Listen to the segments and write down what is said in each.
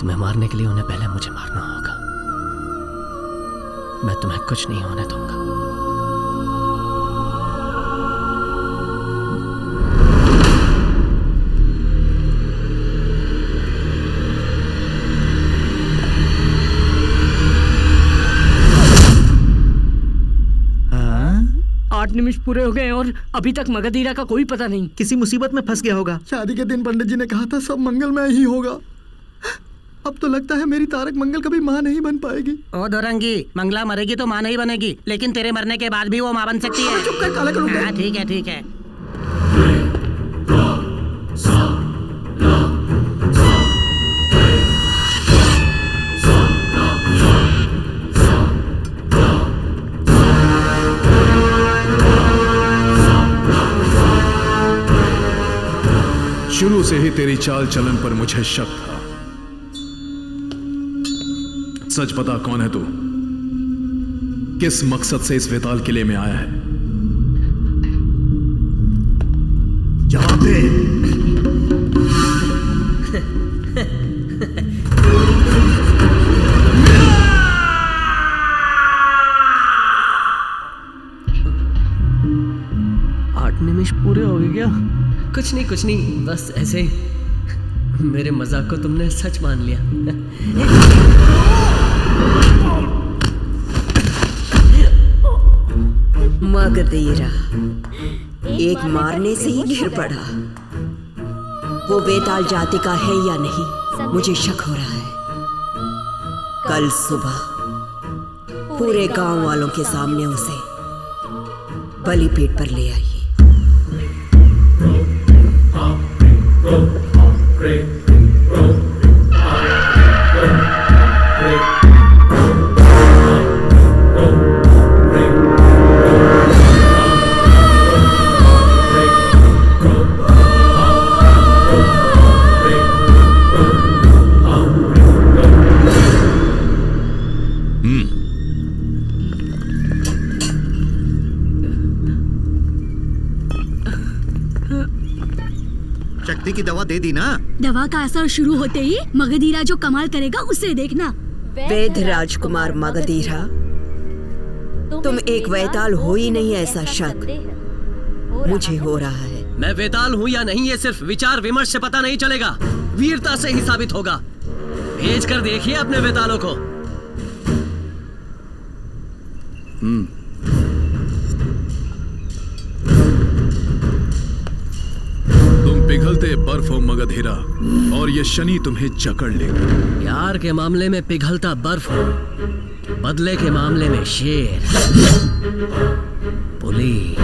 तुम्हें मारने के लिए उन्हें पहले मुझे मारना होगा। मैं तुम्हें कुछ नहीं होने दूंगा। आठ निमिष पूरे हो गए और अभी तक मगधीरा का कोई पता नहीं। किसी मुसीबत में फंस गया होगा। शादी के दिन पंडित जी ने कहा था सब मंगलमय ही होगा। अब तो लगता है मेरी तारक मंगल कभी माँ नहीं बन पाएगी। ओ दोरंगी, मंगला मरेगी तो माँ नहीं बनेगी, लेकिन तेरे मरने के बाद भी वो माँ बन सकती है। चुप कर, काला करूंगा। हाँ, ठीक है ठीक है। शुरू से ही तेरी चाल चलन पर मुझे शक था। सच बता, कौन है तू? किस मकसद से इस वेताल किले में आया है? जवाब दे। आठ निमिष पूरे हो गए क्या? कुछ नहीं, बस ऐसे ही। मेरे मजाक को तुमने सच मान लिया। मगधीरा एक मारने से ही गिर पड़ा। वो बेताल जाति का है या नहीं, मुझे शक हो रहा है। कल सुबह पूरे गांव वालों के सामने उसे बलिपीठ पर ले आइए। शक्ति की दवा दे दी ना? दवा का असर शुरू होते ही मगधीरा जो कमाल करेगा उसे देखना। वैद्य राजकुमार मगधीरा, तुम एक वैताल हो ही नहीं, ऐसा शक मुझे हो रहा है। मैं वेताल हूँ या नहीं ये सिर्फ विचार विमर्श से पता नहीं चलेगा, वीरता से ही साबित होगा। भेज कर देखिए अपने वेतालों को। तुम पिघलते बर्फ हो मगधीरा, और ये शनि तुम्हें जकड़ लेगा। प्यार के मामले में पिघलता बर्फ हो, बदले के मामले में शेर, पुली।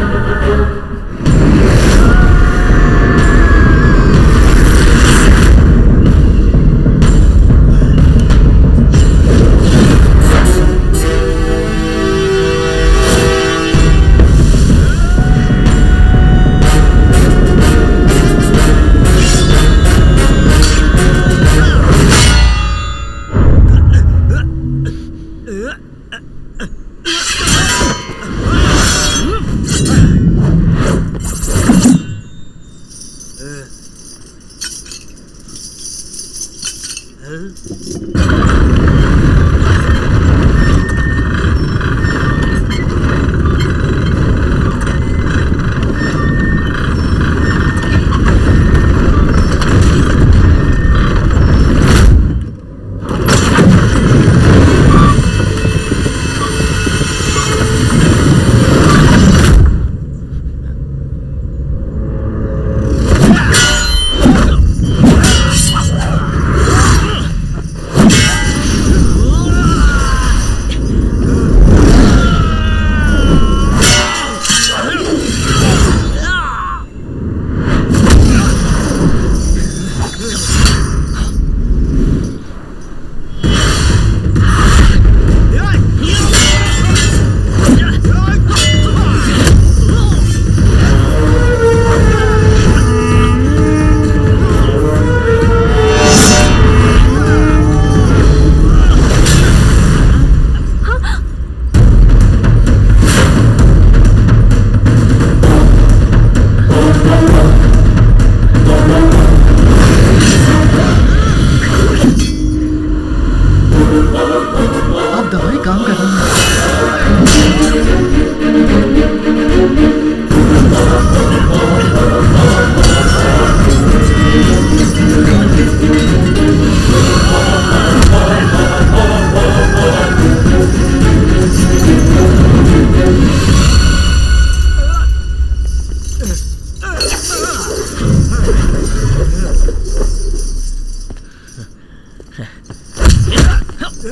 समझे?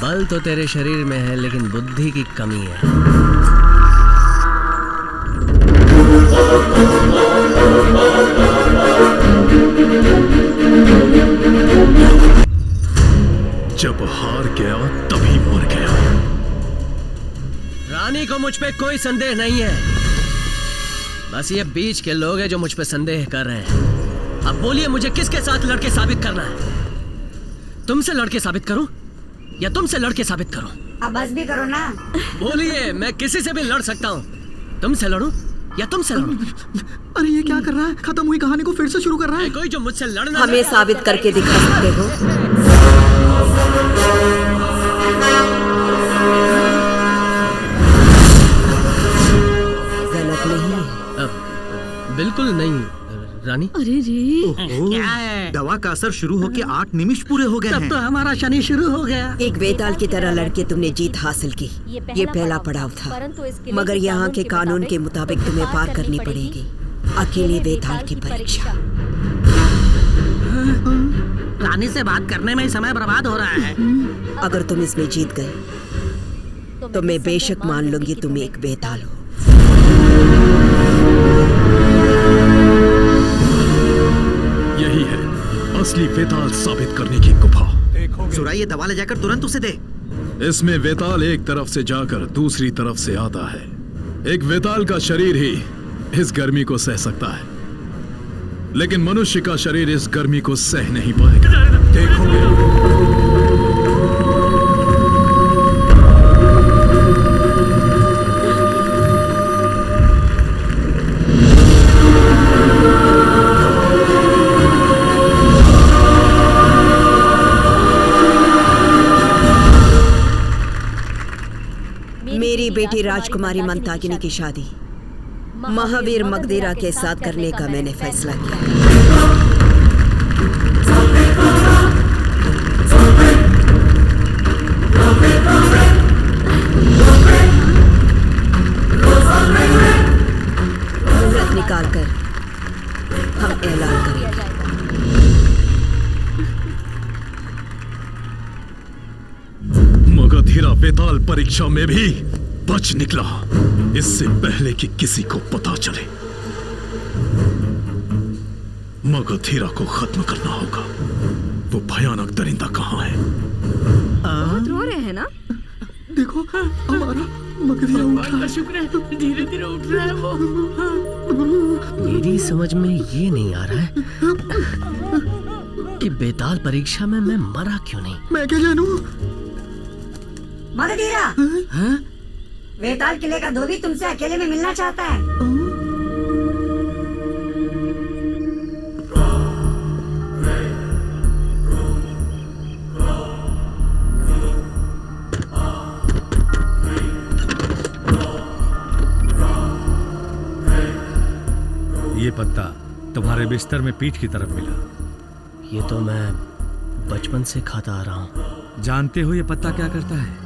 बल तो तेरे शरीर में है लेकिन बुद्धि की कमी है। जब हार गया तभी मर गया। रानी को मुझ पे कोई संदेह नहीं है, बस ये बीच के लोग हैं जो मुझ पे संदेह कर रहे हैं। अब बोलिए मुझे किसके साथ लड़के साबित करना है? तुमसे लड़के साबित करूं या तुमसे लड़के साबित करूं? अब बस भी करो ना। बोलिए, मैं किसी से भी लड़ सकता हूं। तुमसे लड़ूं या तुमसे लड़ूं? अरे ये क्या कर रहा है? खत्म हुई कहानी को फिर से शुरू कर रहा है। कोई जो मुझसे लड़ना हमें साबित करके दिखा सकते हो? गलत नहीं है। बिल्कुल नहीं रानी। अरे रे, क्या है? दवा का असर शुरू होके 8 निमिष पूरे हो गए तब हैं। तो हमारा शनि शुरू हो गया। एक वेताल की तरह लड़के तुमने जीत हासिल की। ये पहला पड़ाव था, मगर यहाँ के कानून के मुताबिक तुम्हें पार करनी पड़ेगी अकेले वेताल की परीक्षा। रानी से बात करने में ही समय बर्बाद हो रहा है। अगर तुम इसमें जीत गए तो मैं बेशक मान लूंगी तुम एक बेताल हो। यही है असली वेताल साबित करने की गुफा। सुरा, ये दवा ले जाकर तुरंत उसे दे। इसमें वेताल एक तरफ से जाकर दूसरी तरफ से आता है। एक वेताल का शरीर ही इस गर्मी को सह सकता है, लेकिन मनुष्य का शरीर इस गर्मी को सह नहीं पाएगा। देखोगे। मेरी बेटी राजकुमारी मंताकिनी की शादी महावीर मगधीरा के साथ करने का मैंने फैसला किया। मुहूर्त निकाल कर हम ऐलान करेंगे। मगधीरा वेताल परीक्षा में भी बच निकला, इससे पहले कि किसी को पता चले। मगधीरा को खत्म करना होगा। वो भयानक दरिंदा कहाँ है? बहुत रो रहे हैं ना? देखो हमारा मगधीरा उठ रहा है। शुक्र है, धीरे धीरे उठ रहा है वो। मेरी समझ में ये नहीं आ रहा है कि बेताल परीक्षा में मैं मरा क्यों नहीं। मैं क्या जानूं? मगधीरा, वेताल किले का धोबी तुमसे अकेले में मिलना चाहता है। ये पत्ता तुम्हारे बिस्तर में पीठ की तरफ मिला। ये तो मैं बचपन से खाता आ रहा हूँ। जानते हो ये पत्ता क्या करता है?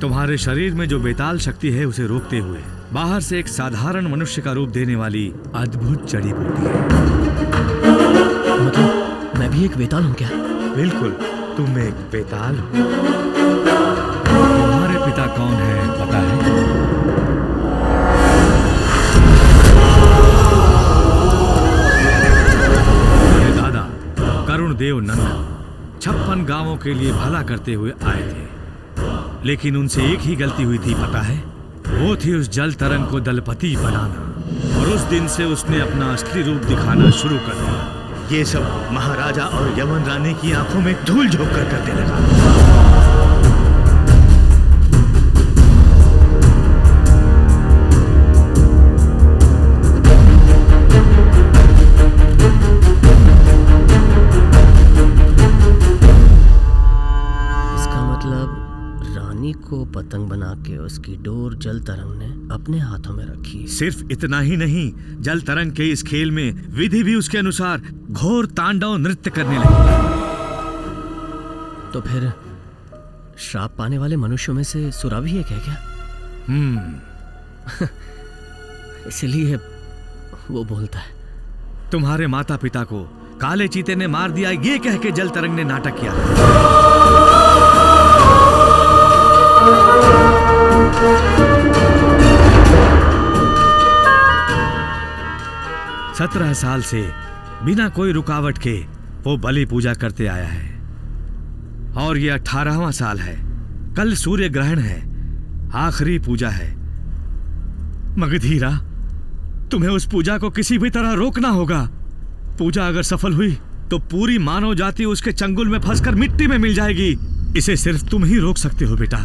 तुम्हारे शरीर में जो बेताल शक्ति है उसे रोकते हुए बाहर से एक साधारण मनुष्य का रूप देने वाली अद्भुत जड़ी बूटी है। मतलब मैं भी एक बेताल हूँ क्या? बिल्कुल, तुम एक बेताल हो। तुम्हारे पिता कौन है पता है? मेरे दादा करुण देव नंदन 56 गांवों के लिए भला करते हुए आए थे, लेकिन उनसे एक ही गलती हुई थी, पता है? वो थी उस जल तरंग को दलपति बनाना, और उस दिन से उसने अपना असली रूप दिखाना शुरू कर दिया। ये सब महाराजा और यमन रानी की आंखों में धूल झोंक कर करने लगा। को पतंग बना के उसकी डोर जल तरंग ने अपने हाथों में रखी। सिर्फ इतना ही नहीं, जल तरंग के इस खेल में विधि भी उसके अनुसार घोर तांडव नृत्य करने लगी। तो फिर श्राप पाने वाले मनुष्यों में से सुरा भी एक है क्या? इसलिए वो बोलता है। तुम्हारे माता पिता को काले चीते ने मार दिया, ये कह के जल तरंग ने नाटक किया। 17 साल से बिना कोई रुकावट के वो बलि पूजा करते आया है, और ये 18वां साल है। कल सूर्य ग्रहण है, आखिरी पूजा है। मगधीरा, तुम्हें उस पूजा को किसी भी तरह रोकना होगा। पूजा अगर सफल हुई तो पूरी मानव जाति उसके चंगुल में फंसकर मिट्टी में मिल जाएगी। इसे सिर्फ तुम ही रोक सकते हो बेटा।